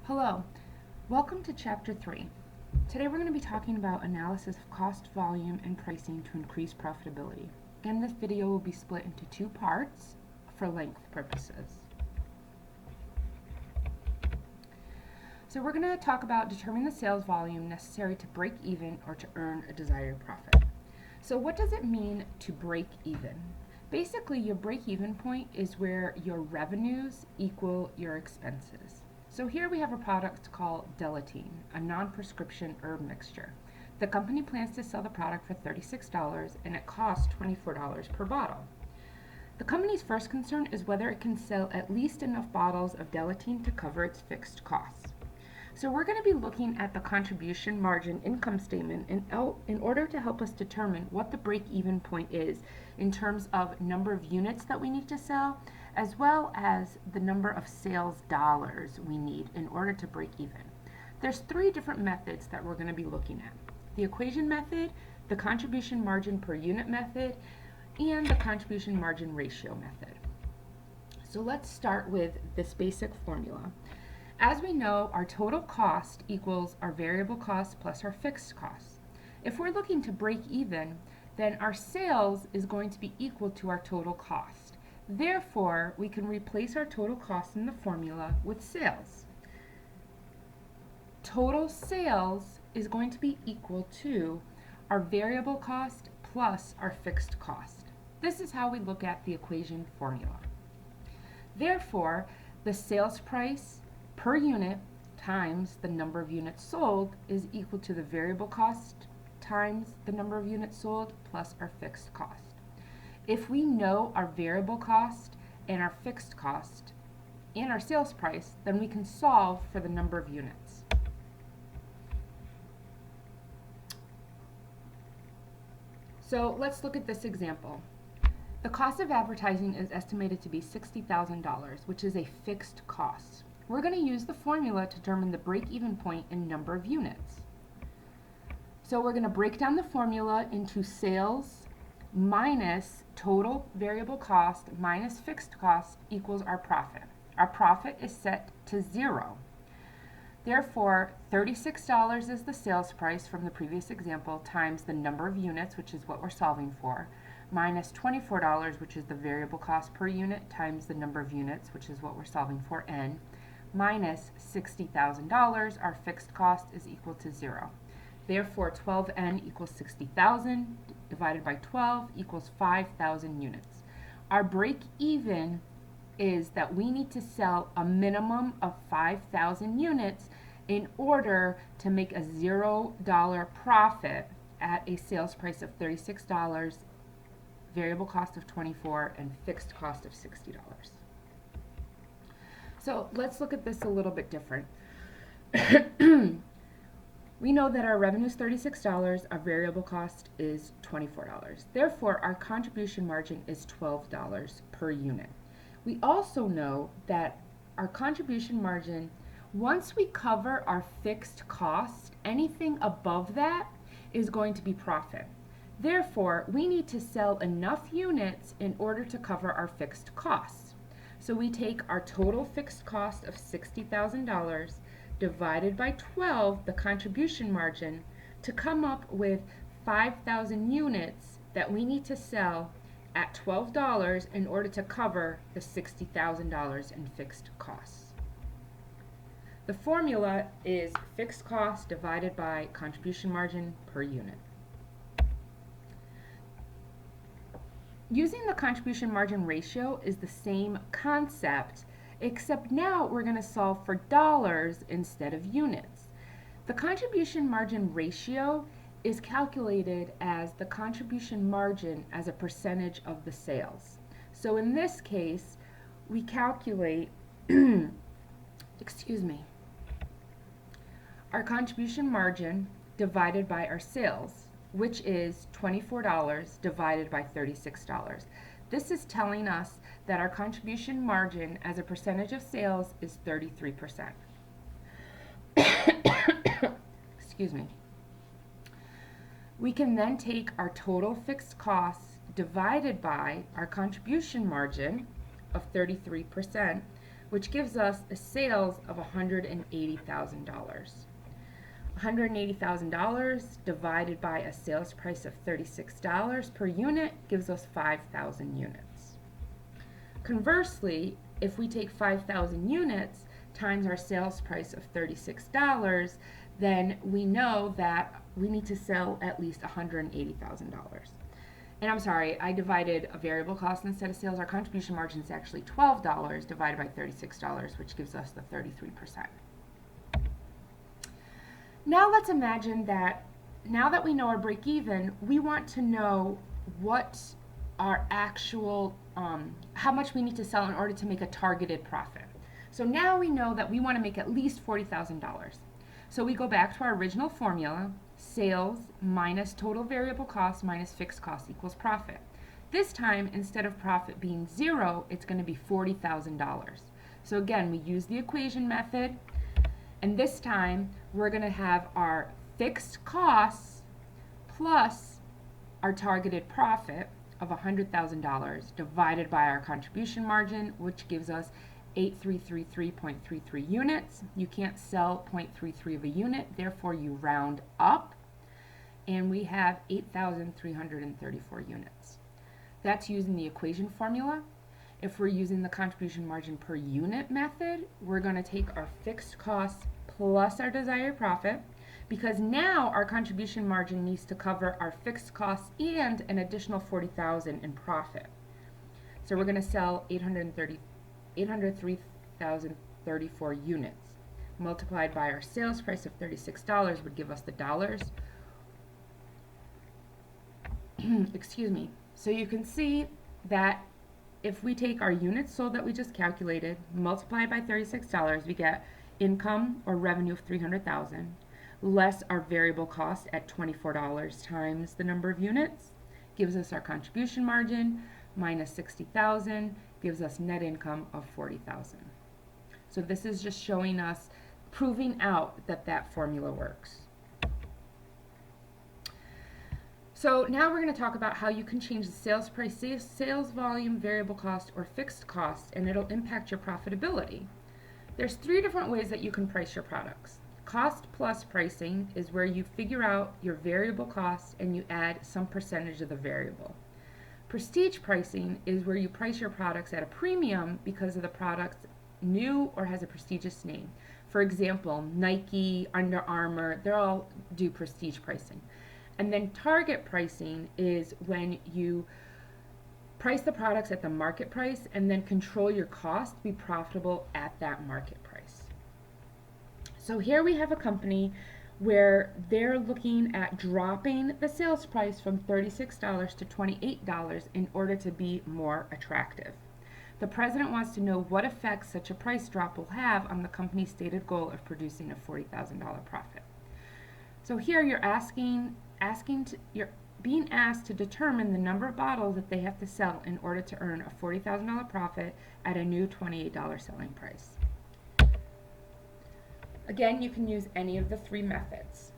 Hello, welcome to Chapter 3. Today we're going to be talking about analysis of cost, volume, and pricing to increase profitability. Again, this video will be split into two parts for length purposes. So we're going to talk about determining the sales volume necessary to break even or to earn a desired profit. So what does it mean to break even? Basically, your break-even point is where your revenues equal your expenses. So here we have a product called Delatine, a non-prescription herb mixture. The company plans to sell the product for $36 and it costs $24 per bottle. The company's first concern is whether it can sell at least enough bottles of Delatine to cover its fixed costs. So we're going to be looking at the contribution margin income statement in order to help us determine what the break-even point is in terms of number of units that we need to sell, as well as the number of sales dollars we need in order to break even. There's three different methods that we're going to be looking at: the equation method, the contribution margin per unit method, and the contribution margin ratio method. So let's start with this basic formula. As we know, our total cost equals our variable cost plus our fixed costs. If we're looking to break even, then our sales is going to be equal to our total cost. Therefore, we can replace our total cost in the formula with sales. Total sales is going to be equal to our variable cost plus our fixed cost. This is how we look at the equation formula. Therefore, the sales price per unit times the number of units sold is equal to the variable cost times the number of units sold plus our fixed cost. If we know our variable cost and our fixed cost and our sales price, then we can solve for the number of units. So let's look at this example. The cost of advertising is estimated to be $60,000, which is a fixed cost. We're going to use the formula to determine the break-even point in number of units. So we're going to break down the formula into sales minus total variable cost minus fixed cost equals our profit. Our profit is set to 0. Therefore, $36 is the sales price from the previous example times the number of units, which is what we're solving for, minus $24, which is the variable cost per unit, times the number of units, which is what we're solving for, n, minus $60,000, our fixed cost is equal to 0. Therefore, 12n equals 60,000 divided by 12 equals 5,000 units. Our break even is that we need to sell a minimum of 5,000 units in order to make a $0 profit at a sales price of $36, variable cost of $24, and fixed cost of $60. So let's look at this a little bit different. We know that our revenue is $36, our variable cost is $24. Therefore, our contribution margin is $12 per unit. We also know that our contribution margin, once we cover our fixed cost, anything above that is going to be profit. Therefore, we need to sell enough units in order to cover our fixed costs. So we take our total fixed cost of $60,000 divided by 12, the contribution margin, to come up with 5,000 units that we need to sell at $12 in order to cover the $60,000 in fixed costs. The formula is fixed cost divided by contribution margin per unit. Using the contribution margin ratio is the same concept, except now we're going to solve for dollars instead of units. The contribution margin ratio is calculated as the contribution margin as a percentage of the sales. So in this case, we calculate our contribution margin divided by our sales, which is $24 divided by $36. This is telling us that our contribution margin as a percentage of sales is 33%. Excuse me. We can then take our total fixed costs divided by our contribution margin of 33% which gives us a sales of $180,000. $180,000 divided by a sales price of $36 per unit gives us 5,000 units. Conversely, if we take 5,000 units times our sales price of $36, then we know that we need to sell at least $180,000. And I'm sorry, I divided a variable cost instead of sales. Our contribution margin is actually $12 divided by $36, which gives us the 33%. Now let's imagine that now that we know our break even, we want to know what our actual, how much we need to sell in order to make a targeted profit. So now we know that we want to make at least $40,000. So we go back to our original formula, sales minus total variable cost minus fixed cost equals profit. This time, instead of profit being 0, it's going to be $40,000. So again, we use the equation method, and this time we're going to have our fixed costs plus our targeted profit of $100,000 divided by our contribution margin, which gives us 8333.33 units. You can't sell 0.33 of a unit, therefore you round up, and we have 8,334 units. That's using the equation formula. If we're using the contribution margin per unit method, we're going to take our fixed costs plus our desired profit, because now our contribution margin needs to cover our fixed costs and an additional 40,000 in profit. So we're going to sell 803,034 units. Multiplied by our sales price of $36 would give us the dollars. Excuse me. So you can see that if we take our units sold that we just calculated, multiply by $36, we get income or revenue of $300,000, less our variable cost at $24 times the number of units, gives us our contribution margin, minus $60,000, gives us net income of $40,000. So this is just showing us, proving out that that formula works. So now we're going to talk about how you can change the sales price, sales volume, variable cost, or fixed cost, and it'll impact your profitability. There's 3 different ways that you can price your products. Cost plus pricing is where you figure out your variable cost and you add some percentage of the variable. Prestige pricing is where you price your products at a premium because of the product's new or has a prestigious name. For example, Nike, Under Armour, they all do prestige pricing. And then target pricing is when you price the products at the market price and then control your cost to be profitable at that market price. So here we have a company where they're looking at dropping the sales price from $36 to $28 in order to be more attractive. The president wants to know what effect such a price drop will have on the company's stated goal of producing a $40,000 profit. So here you're you're being asked to determine the number of bottles that they have to sell in order to earn a $40,000 profit at a new $28 selling price. Again, you can use any of the 3 methods.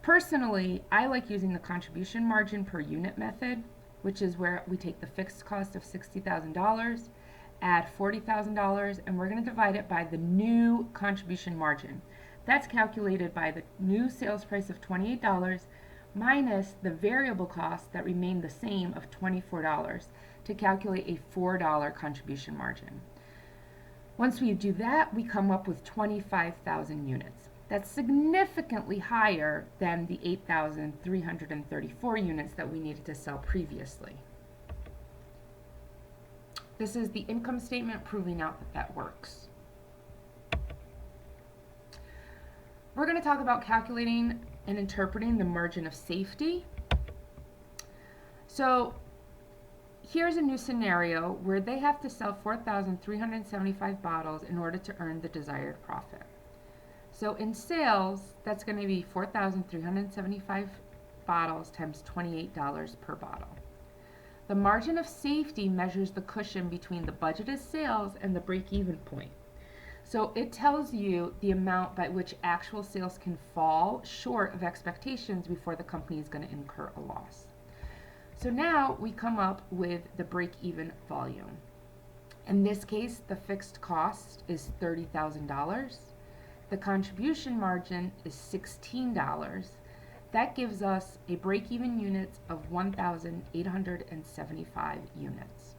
Personally, I like using the contribution margin per unit method, which is where we take the fixed cost of $60,000, add $40,000, and we're going to divide it by the new contribution margin. That's calculated by the new sales price of $28 minus the variable cost that remained the same of $24 to calculate a $4 contribution margin. Once we do that, we come up with 25,000 units. That's significantly higher than the 8,334 units that we needed to sell previously. This is the income statement proving out that that works. We're going to talk about calculating and interpreting the margin of safety. So here's a new scenario where they have to sell 4,375 bottles in order to earn the desired profit. So in sales, that's going to be 4,375 bottles times $28 per bottle. The margin of safety measures the cushion between the budgeted sales and the break-even point. So it tells you the amount by which actual sales can fall short of expectations before the company is going to incur a loss. So now we come up with the break-even volume. In this case, the fixed cost is $30,000. The contribution margin is $16. That gives us a break-even units of 1,875 units.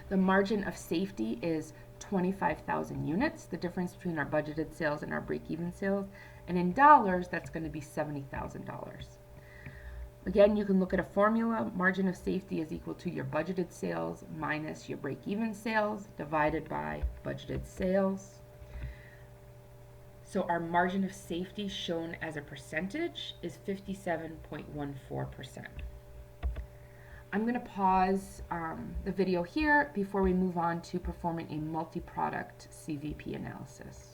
The margin of safety is 25,000 units, the difference between our budgeted sales and our break-even sales. And in dollars, that's going to be $70,000. Again, you can look at a formula. Margin of safety is equal to your budgeted sales minus your break-even sales divided by budgeted sales. So our margin of safety shown as a percentage is 57.14%. I'm going to pause the video here before we move on to performing a multi-product CVP analysis.